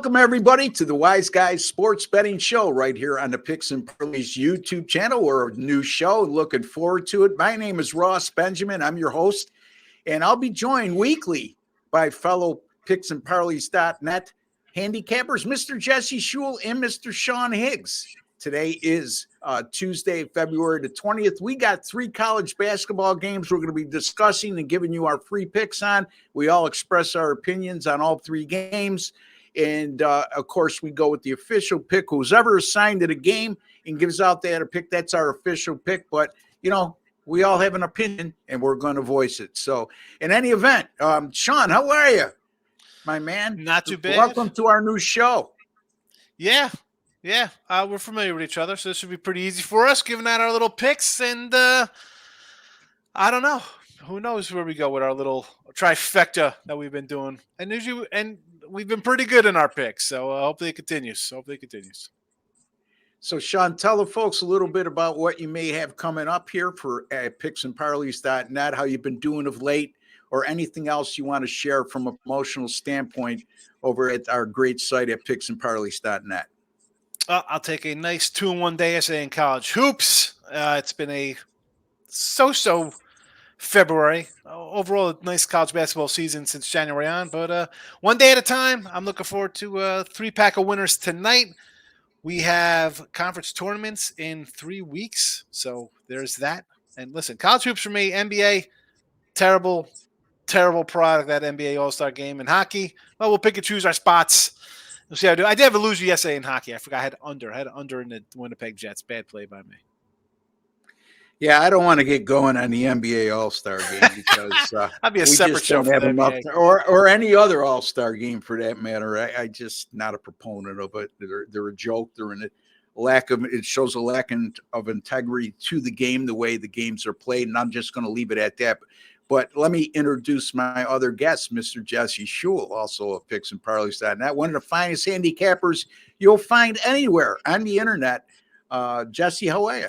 welcome everybody to the Wise Guys Sports Betting Show right here on the Picks and Parlays YouTube channel. We're a new show. Looking forward to it. My name is Ross Benjamin. I'm your host, and I'll be joined weekly by fellow picksandparlays.net handicappers, Mr. Jesse Schule and Mr. Sean Higgs. Today is Tuesday, February the 20th. We got 3 college basketball games we're going to be discussing and giving you our free picks on. We all express our opinions on all 3 games. And, of course, we go with the official pick. Who's ever assigned to the game and gives out that pick, that's our official pick. But, you know, we all have an opinion, and we're going to voice it. So, in any event, Sean, how are you, my man? Not too bad. Welcome to our new show. Yeah. We're familiar with each other, so this should be pretty easy for us, giving out our little picks. And I don't know. Who knows where we go with our little trifecta that we've been doing. And we've been pretty good in our picks, so hopefully it continues. So, Sean, tell the folks a little bit about what you may have coming up here for picksandparlays.net, how you've been doing of late, or anything else you want to share from a promotional standpoint over at our great site at picksandparlays.net. I'll take a nice 2-in-1 day essay in college hoops. It's been a so-so February. Overall, a nice college basketball season since January on, but one day at a time. I'm looking forward to a 3-pack of winners tonight. We have conference tournaments in 3 weeks, so there's that. And listen, college hoops for me, NBA, terrible product, that NBA All-Star game. And hockey, well, we'll pick and choose our spots. We'll see how I do. I did have a loser yesterday in hockey. I forgot I had under in the Winnipeg Jets. Bad play by me. Yeah, I don't want to get going on the NBA All-Star game because I'd be a separate show for the or any other All-Star game for that matter. I just not a proponent of it. They're a joke. They're in it shows a lack of integrity to the game, the way the games are played, and I'm just going to leave it at that. But let me introduce my other guest, Mr. Jesse Schule, also of picksandparlays.net, one of the finest handicappers you'll find anywhere on the internet. Jesse, how are you?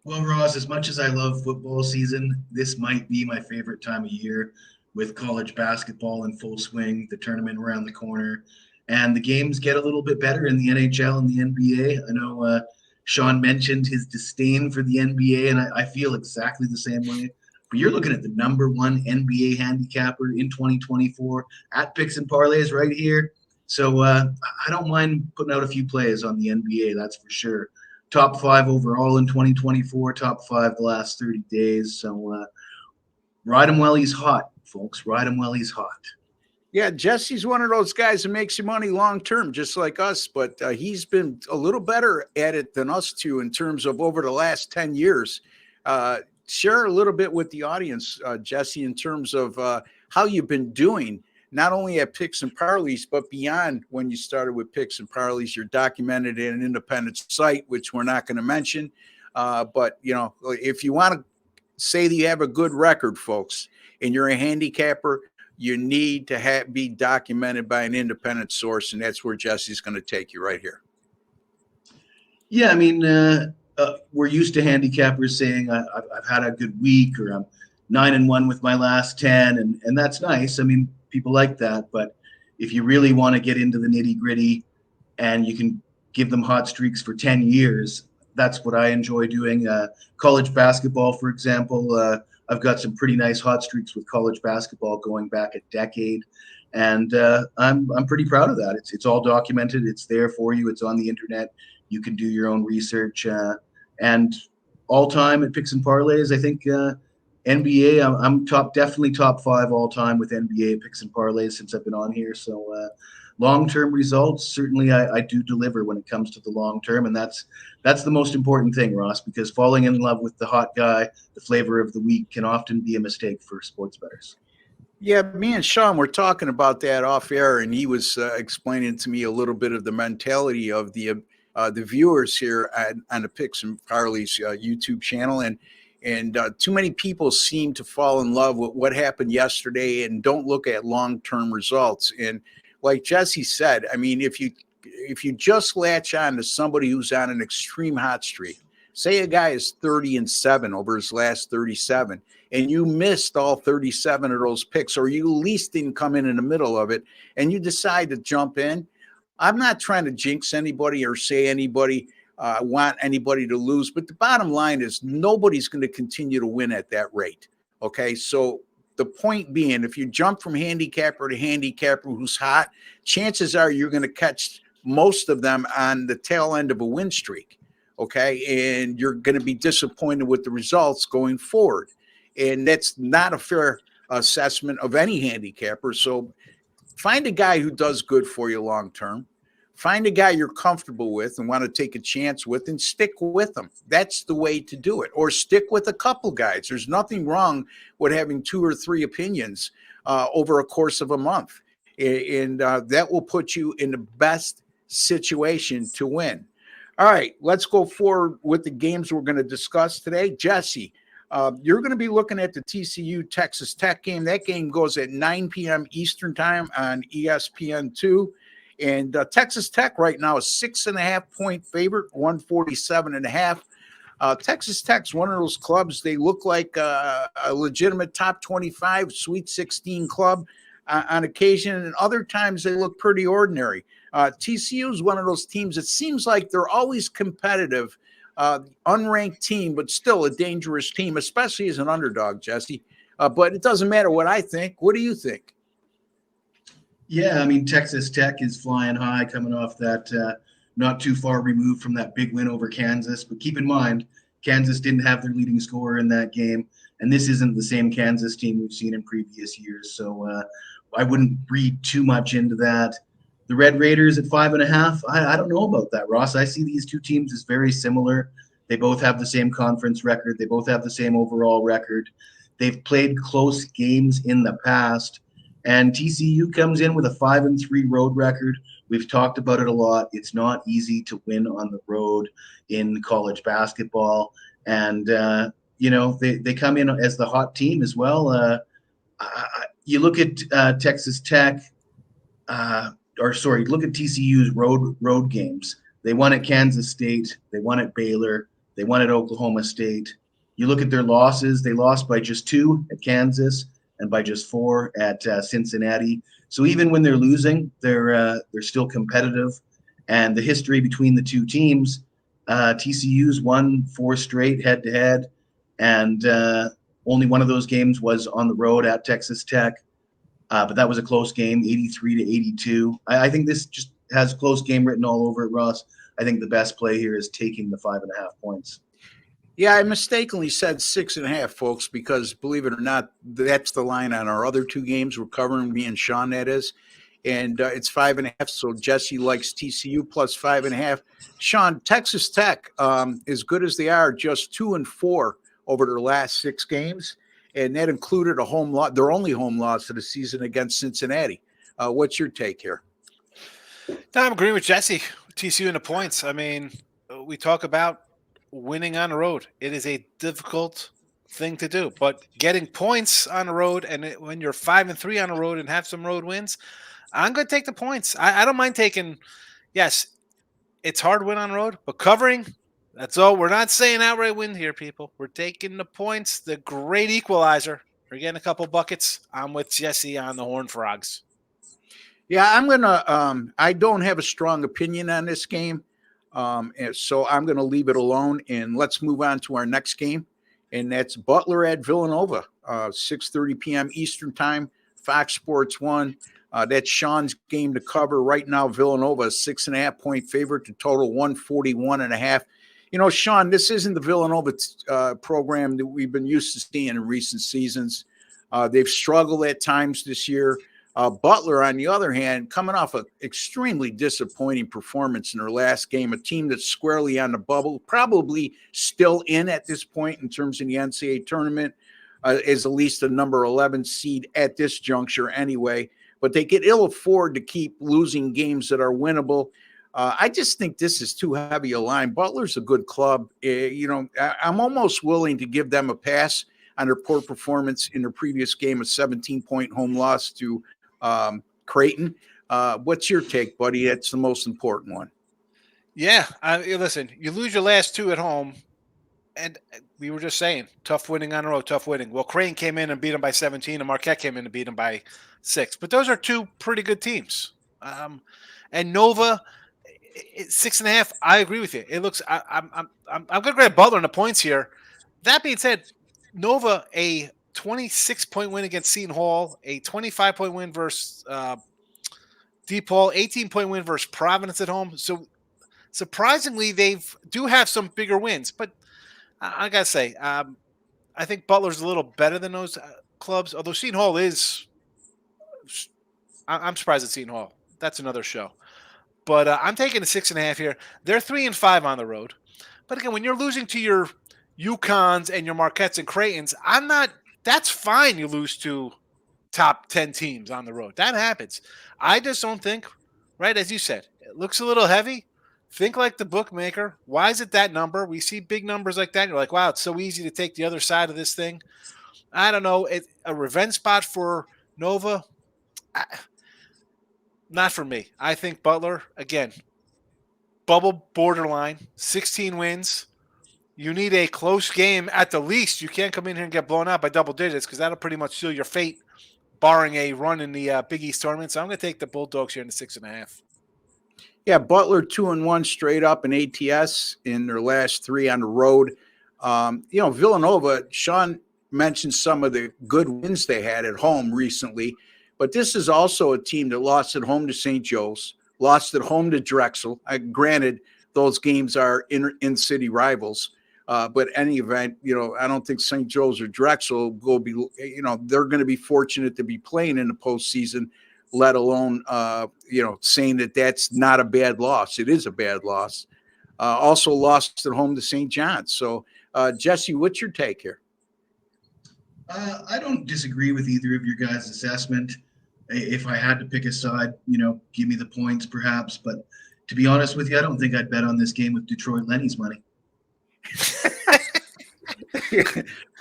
Well, Ross, as much as I love football season, this might be my favorite time of year with college basketball in full swing, the tournament around the corner, and the games get a little bit better in the NHL and the NBA. I know Sean mentioned his disdain for the NBA, and I feel exactly the same way. But you're looking at the #1 NBA handicapper in 2024 at Picks and Parlays right here. So I don't mind putting out a few plays on the NBA, that's for sure. Top 5 overall in 2024, top 5 the last 30 days. So ride him while he's hot, folks. Ride him while he's hot. Yeah, Jesse's one of those guys that makes you money long-term, just like us. But he's been a little better at it than us two in terms of over the last 10 years. Share a little bit with the audience, Jesse, in terms of how you've been doing, not only at Picks and Parlays, but beyond. When you started with Picks and Parlays, you're documented in an independent site, which we're not going to mention. But, you know, if you want to say that you have a good record, folks, and you're a handicapper, you need to be documented by an independent source, and that's where Jesse's going to take you right here. Yeah, I mean, we're used to handicappers saying I've had a good week, or I'm 9-1 with my last 10, and that's nice. I mean, people like that. But if you really want to get into the nitty gritty and you can give them hot streaks for 10 years, that's what I enjoy doing. College basketball, for example, I've got some pretty nice hot streaks with college basketball going back a decade. And I'm pretty proud of that. It's all documented. It's there for you. It's on the internet. You can do your own research. And all time at Picks and Parlays, I think NBA, I'm definitely top 5 all time with NBA Picks and Parlays since I've been on here. So long-term results, certainly I do deliver when it comes to the long-term. And that's the most important thing, Ross, because falling in love with the hot guy, the flavor of the week, can often be a mistake for sports bettors. Yeah, me and Sean were talking about that off air, and he was explaining to me a little bit of the mentality of the viewers here on the Picks and Parlays YouTube channel. And too many people seem to fall in love with what happened yesterday and don't look at long-term results. And like Jesse said, I mean, if you just latch on to somebody who's on an extreme hot streak, say a guy is 30-7 over his last 37, and you missed all 37 of those picks, or you at least didn't come in the middle of it, and you decide to jump in, I'm not trying to jinx anybody or say anybody want anybody to lose, but the bottom line is nobody's going to continue to win at that rate. Okay, so the point being, if you jump from handicapper to handicapper who's hot, chances are you're going to catch most of them on the tail end of a win streak. Okay, and you're going to be disappointed with the results going forward, and that's not a fair assessment of any handicapper. So find a guy who does good for you long term. Find a guy you're comfortable with and want to take a chance with, and stick with them. That's the way to do it. Or stick with a couple guys. There's nothing wrong with having 2 or 3 opinions over a course of a month. And that will put you in the best situation to win. All right, let's go forward with the games we're going to discuss today. Jesse, you're going to be looking at the TCU Texas Tech game. That game goes at 9 p.m. Eastern time on ESPN2. And Texas Tech right now is 6.5-point favorite, 147.5. Texas Tech's one of those clubs. They look like a legitimate top 25, Sweet 16 club on occasion, and other times they look pretty ordinary. TCU is one of those teams. It seems like they're always competitive, unranked team, but still a dangerous team, especially as an underdog, Jesse. But it doesn't matter what I think. What do you think? Yeah, I mean, Texas Tech is flying high, coming off that not too far removed from that big win over Kansas. But keep in mind, Kansas didn't have their leading scorer in that game, and this isn't the same Kansas team we've seen in previous years. So I wouldn't read too much into that. The Red Raiders at 5.5, I don't know about that, Ross. I see these two teams as very similar. They both have the same conference record. They both have the same overall record. They've played close games in the past. And TCU comes in with a 5-3 road record. We've talked about it a lot. It's not easy to win on the road in college basketball. And, they come in as the hot team as well. You look at Texas Tech, look at TCU's road games. They won at Kansas State. They won at Baylor. They won at Oklahoma State. You look at their losses. They lost by just 2 at Kansas and by just 4 at Cincinnati. So even when they're losing, they're still competitive. And the history between the two teams, TCU's won 4 straight head-to-head, and only one of those games was on the road at Texas Tech. But that was a close game, 83-82. I think this just has close game written all over it, Ross. I think the best play here is taking the 5.5 points. Yeah, I mistakenly said 6.5, folks, because believe it or not, that's the line on our other 2 games we're covering, me and Sean, that is. And it's 5.5. So Jesse likes TCU plus 5.5. Sean, Texas Tech, as good as they are, just 2-4 over their last 6 games. And that included a home loss, their only home loss of the season against Cincinnati. What's your take here? No, I'm agreeing with Jesse. TCU in the points. I mean, we talk about winning on the road. It is a difficult thing to do, but getting points on the road, and when you're 5-3 on the road and have some road wins, I'm going to take the points. I don't mind taking. Yes, it's hard to win on the road, but covering. That's all. We're not saying outright win here, people. We're taking the points. The great equalizer. We're getting a couple buckets. I'm with Jesse on the Horned Frogs. Yeah, I'm gonna. I don't have a strong opinion on this game. And so I'm going to leave it alone, and let's move on to our next game, and that's Butler at Villanova, 6:30 p.m. Eastern time, Fox Sports 1. That's Sean's game to cover right now. Villanova, 6.5-point favorite to total 141.5. You know, Sean, this isn't the Villanova program that we've been used to seeing in recent seasons. They've struggled at times this year. Butler, on the other hand, coming off an extremely disappointing performance in their last game, a team that's squarely on the bubble, probably still in at this point in terms of the NCAA tournament, is at least a number 11 seed at this juncture anyway. But they can ill afford to keep losing games that are winnable. I just think this is too heavy a line. Butler's a good club. I'm almost willing to give them a pass on their poor performance in their previous game, a 17-point home loss to Creighton. What's your take, buddy? That's the most important one. Yeah, listen, you lose your last 2 at home. And we were just saying, tough winning on the road, tough winning. Well, Crane came in and beat them by 17, and Marquette came in and beat them by 6. But those are two pretty good teams. And Nova, 6.5. I agree with you. It looks. I'm going to grab Butler in the points here. That being said, Nova a 26-point win against Seton Hall, a 25-point win versus DePaul, 18-point win versus Providence at home. So surprisingly, they do have some bigger wins, but I gotta say, I think Butler's a little better than those clubs. Although Seton Hall is, I'm surprised at Seton Hall. That's another show. But I'm taking a 6.5 here. They're 3-5 on the road. But again, when you're losing to your UConns and your Marquettes and Craytons, I'm not. That's fine. You lose to top 10 teams on the road. That happens. I just don't think, right as you said, it looks a little heavy. Think like the bookmaker. Why is it that number? We see big numbers like that. And you're like, wow, it's so easy to take the other side of this thing. I don't know. A revenge spot for Nova. Not for me. I think Butler, again, bubble borderline, 16 wins. You need a close game at the least. You can't come in here and get blown out by double digits because that'll pretty much seal your fate, barring a run in the Big East tournament. So I'm going to take the Bulldogs here in the 6.5. Yeah, Butler 2-1 straight up in ATS in their last 3 on the road. Villanova, Sean mentioned some of the good wins they had at home recently, but this is also a team that lost at home to St. Joe's, lost at home to Drexel. Granted, those games are in-city rivals, but any event, I don't think St. Joe's or Drexel will be, they're going to be fortunate to be playing in the postseason, let alone, saying that that's not a bad loss. It is a bad loss. Also lost at home to St. John's. So, Jesse, what's your take here? I don't disagree with either of your guys' assessment. If I had to pick a side, give me the points perhaps. But to be honest with you, I don't think I'd bet on this game with Detroit Lenny's money.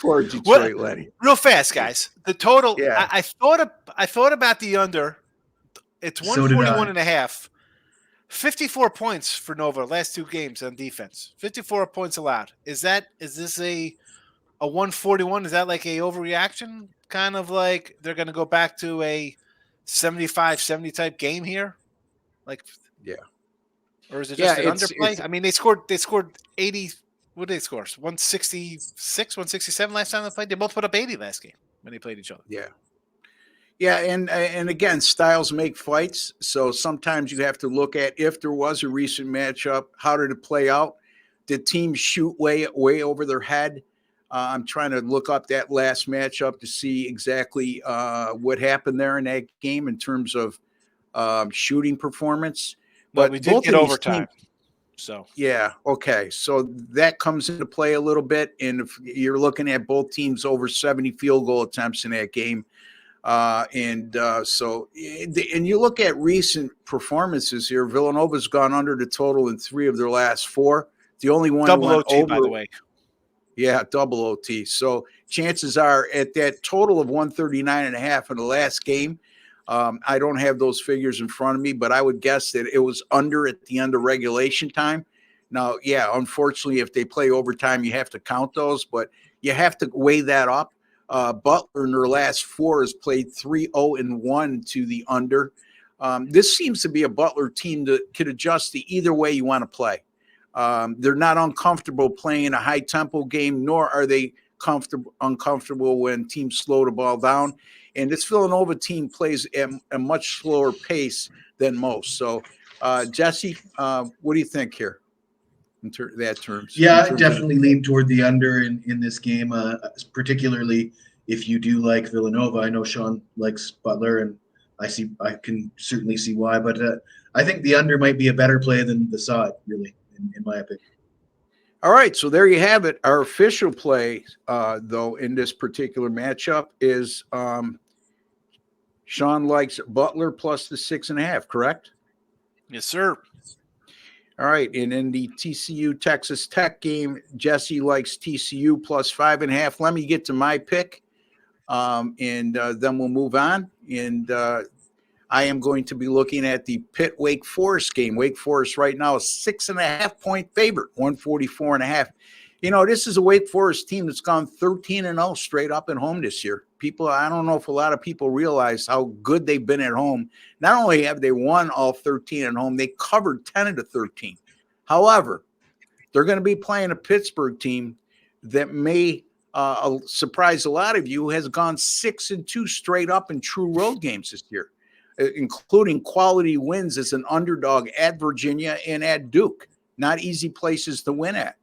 Poor Detroit Lenny. Real fast, guys. The total, yeah. I thought about the under. It's 141.5. 54 points for Nova last 2 games on defense. 54 points allowed. Is this a 141? Is that like a overreaction? Kind of like they're going to go back to a 75-70 type game here? Like, yeah. Or is it just an underplay? I mean, they scored 80. What did they score? 166, 167 last time they played. They both put up 80 last game when they played each other. Yeah. Yeah, and again, styles make fights. So sometimes you have to look at, if there was a recent matchup, how did it play out? Did teams shoot way over their head? I'm trying to look up that last matchup to see exactly what happened there in that game in terms of shooting performance. But we did get overtime. So yeah, okay. So that comes into play a little bit. And if you're looking at both teams over 70 field goal attempts in that game. And you look at recent performances here, Villanova's gone under the total in 3 of their last 4. The only one double OT, over, by the way. Yeah, double OT. So chances are at that total of 139.5 in the last game. I don't have those figures in front of me, but I would guess that it was under at the end of regulation time. Now, yeah, unfortunately, if they play overtime, you have to count those, but you have to weigh that up. Butler in their last 4 has played 3-0-1 to the under. This seems to be a Butler team that could adjust to either way you want to play. They're not uncomfortable playing a high-tempo game, nor are they uncomfortable when teams slow the ball down. And this Villanova team plays at a much slower pace than most. So, Jesse, what do you think here in that terms? Yeah, I definitely lean toward the under in this game, particularly if you do like Villanova. I know Sean likes Butler, and I can certainly see why. But I think the under might be a better play than the side, really, in my opinion. All right, so there you have it. Our official play, though, in this particular matchup is Sean likes Butler plus the 6.5, correct? Yes, sir. All right, and in the TCU Texas Tech game, Jesse likes TCU plus 5.5. Let me get to my pick, and then we'll move on. And I am going to be looking at the Pitt Wake Forest game. Wake Forest right now is 6.5 point favorite, 144.5. This is a Wake Forest team that's gone 13-0 straight up at home this year. People, I don't know if a lot of people realize how good they've been at home. Not only have they won all 13 at home, they covered 10 of the 13. However, they're going to be playing a Pittsburgh team that may surprise a lot of you, has gone 6-2 straight up in true road games this year, including quality wins as an underdog at Virginia and at Duke. Not easy places to win at.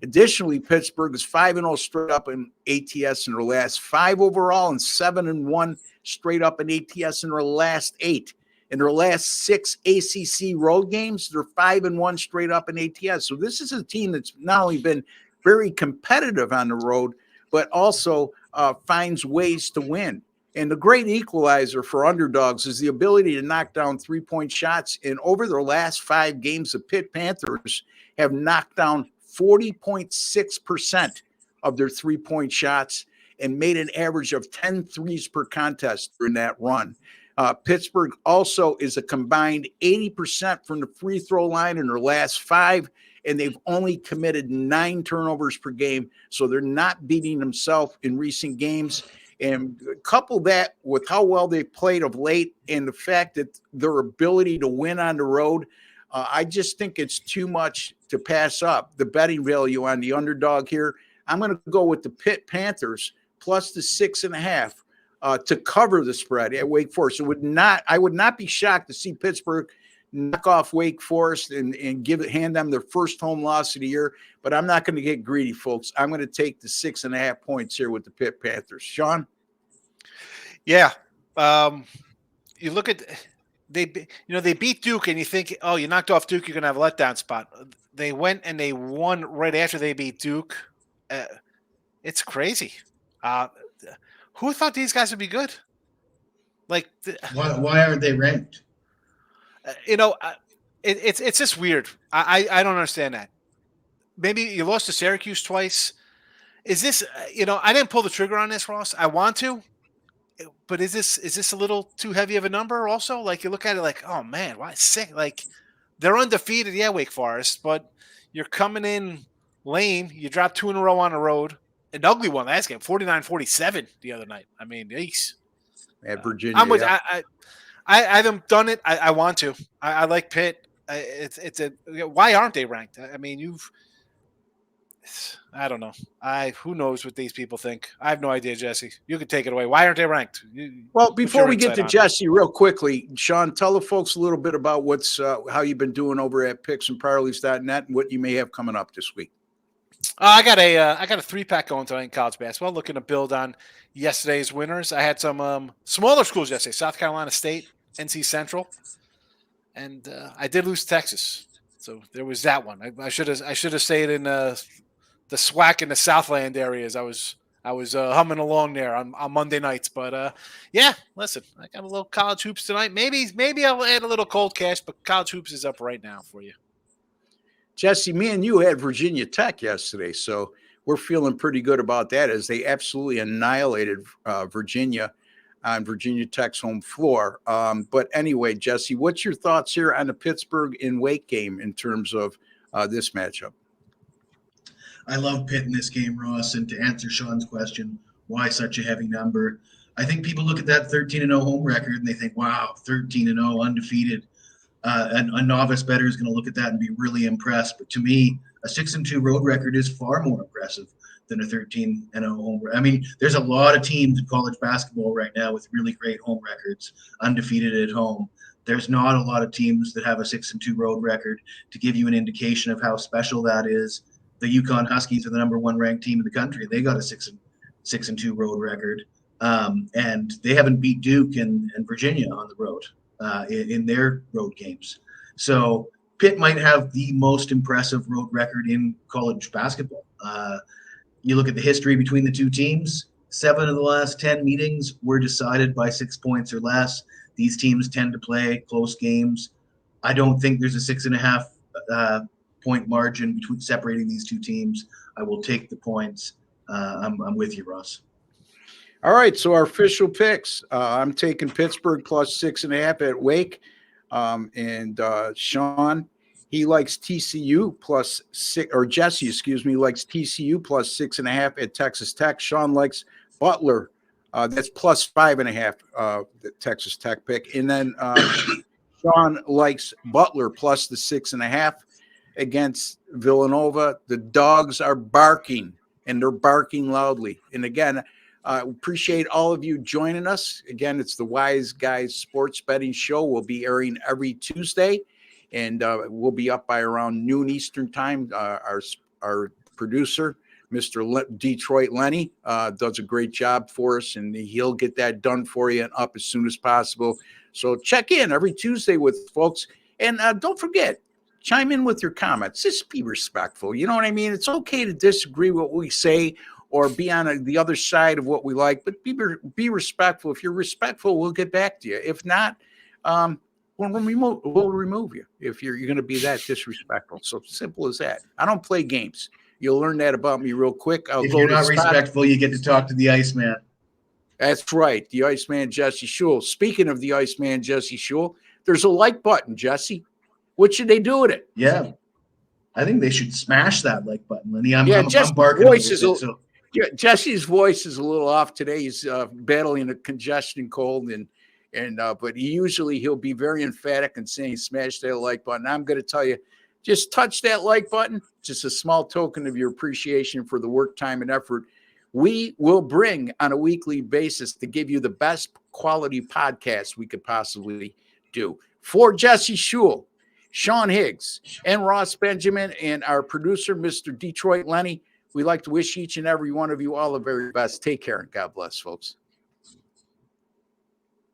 Additionally, Pittsburgh is 5-0 straight up in ATS in their last 5 overall and 7-1 straight up in ATS in their last 8. In their last 6 ACC road games, they're 5-1 straight up in ATS. So this is a team that's not only been very competitive on the road, but also finds ways to win. And the great equalizer for underdogs is the ability to knock down 3-point shots. And over their last 5 games, the Pitt Panthers have knocked down 40.6% of their 3-point shots and made an average of 10 threes per contest during that run. Pittsburgh also is a combined 80% from the free throw line in their last 5, and they've only committed 9 turnovers per game, so they're not beating themselves in recent games. And couple that with how well they've played of late and the fact that their ability to win on the road, I just think it's too much to pass up. The betting value on the underdog here, I'm going to go with the Pitt Panthers plus the 6.5 to cover the spread at Wake Forest. I would not be shocked to see Pittsburgh knock off Wake Forest and hand them their first home loss of the year. But I'm not going to get greedy, folks. I'm going to take the 6.5 points here with the Pitt Panthers. Sean? Yeah. You look at they beat Duke, and you think, oh, you knocked off Duke, you're going to have a letdown spot. They went and they won right after they beat Duke. It's crazy. Who thought these guys would be good? Like, why aren't they ranked? It's just weird. I don't understand that. Maybe you lost to Syracuse twice. Is this, I didn't pull the trigger on this, Ross. I want to, but is this a little too heavy of a number also? Like, you look at it like, oh man, why sick? Like, they're undefeated, yeah, Wake Forest, but you're coming in lame. You dropped 2 in a row on the road. An ugly one last game, 49-47 the other night. I mean, yikes. At Virginia. I'm with, I haven't done it. I want to. I like Pitt. Why aren't they ranked? I mean, I don't know. Who knows what these people think? I have no idea, Jesse. You can take it away. Why aren't they ranked? Well, before we get to Jesse, real quickly, Sean, tell the folks a little bit about how you've been doing over at picksandparlays.net and what you may have coming up this week. I got a 3-pack going tonight in college basketball. Looking to build on yesterday's winners. I had some smaller schools yesterday: South Carolina State, NC Central, and I did lose to Texas. So there was that one. I should have stayed in the SWAC in the Southland areas. I was humming along there on Monday nights. But yeah, listen, I got a little college hoops tonight. Maybe I'll add a little cold cash, but college hoops is up right now for you. Jesse, me and you had Virginia Tech yesterday, so we're feeling pretty good about that as they absolutely annihilated Virginia on Virginia Tech's home floor. But anyway, Jesse, what's your thoughts here on the Pittsburgh and Wake game in terms of this matchup? I love Pitt in this game, Ross, and to answer Sean's question, why such a heavy number? I think people look at that 13-0 home record and they think, wow, 13-0 undefeated. A novice bettor is going to look at that and be really impressed. But to me, a 6-2 road record is far more impressive than a 13-0 home record. I mean, there's a lot of teams in college basketball right now with really great home records, undefeated at home. There's not a lot of teams that have a 6-2 road record to give you an indication of how special that is. The UConn Huskies are the number 1 ranked team in the country. They got a 6-2 road record, and they haven't beat Duke and Virginia on the road. In their road games. So Pitt might have the most impressive road record in college basketball. You look at the history between the two teams, 7 of the last 10 meetings were decided by 6 points or less. These teams tend to play close games. I don't think there's a 6.5 point margin between separating these two teams. I will take the points. I'm with you, Ross. All right, so our official picks. I'm taking Pittsburgh plus 6.5 at Wake. And Sean He likes TCU plus 6, or Jesse, excuse me, likes TCU plus 6.5 at Texas Tech. Sean likes Butler. That's plus 5.5, the Texas Tech pick. And then Sean likes Butler plus the 6.5 against Villanova. The dogs are barking, and they're barking loudly. And again, appreciate all of you joining us. Again, it's the Wise Guys Sports Betting Show. We'll be airing every Tuesday, and we'll be up by around noon Eastern time. Our producer, Mr. Detroit Lenny, does a great job for us, and he'll get that done for you and up as soon as possible. So check in every Tuesday with folks. And don't forget, chime in with your comments. Just be respectful. You know what I mean? It's okay to disagree with what we say or be on the other side of what we like, but be respectful. If you're respectful, we'll get back to you. If not, we'll remove you if you're going to be that disrespectful. So simple as that. I don't play games. You'll learn that about me real quick. If you're not respectful, you get to talk to the Iceman. That's right, the Iceman Jesse Schule. Speaking of the Iceman Jesse Schule, there's a like button, Jesse. What should they do with it? Yeah, I think they should smash that like button, Lenny. I'm barking. Jesse's voice is a little off today. He's battling a congestion cold, but he'll be very emphatic in saying smash that like button. I'm going to tell you, just touch that like button. Just a small token of your appreciation for the work, time, and effort we will bring on a weekly basis to give you the best quality podcast we could possibly do. For Jesse Schule, Sean Higgs, and Ross Benjamin, and our producer, Mr. Detroit Lenny, we'd like to wish each and every one of you all the very best. Take care and God bless, folks.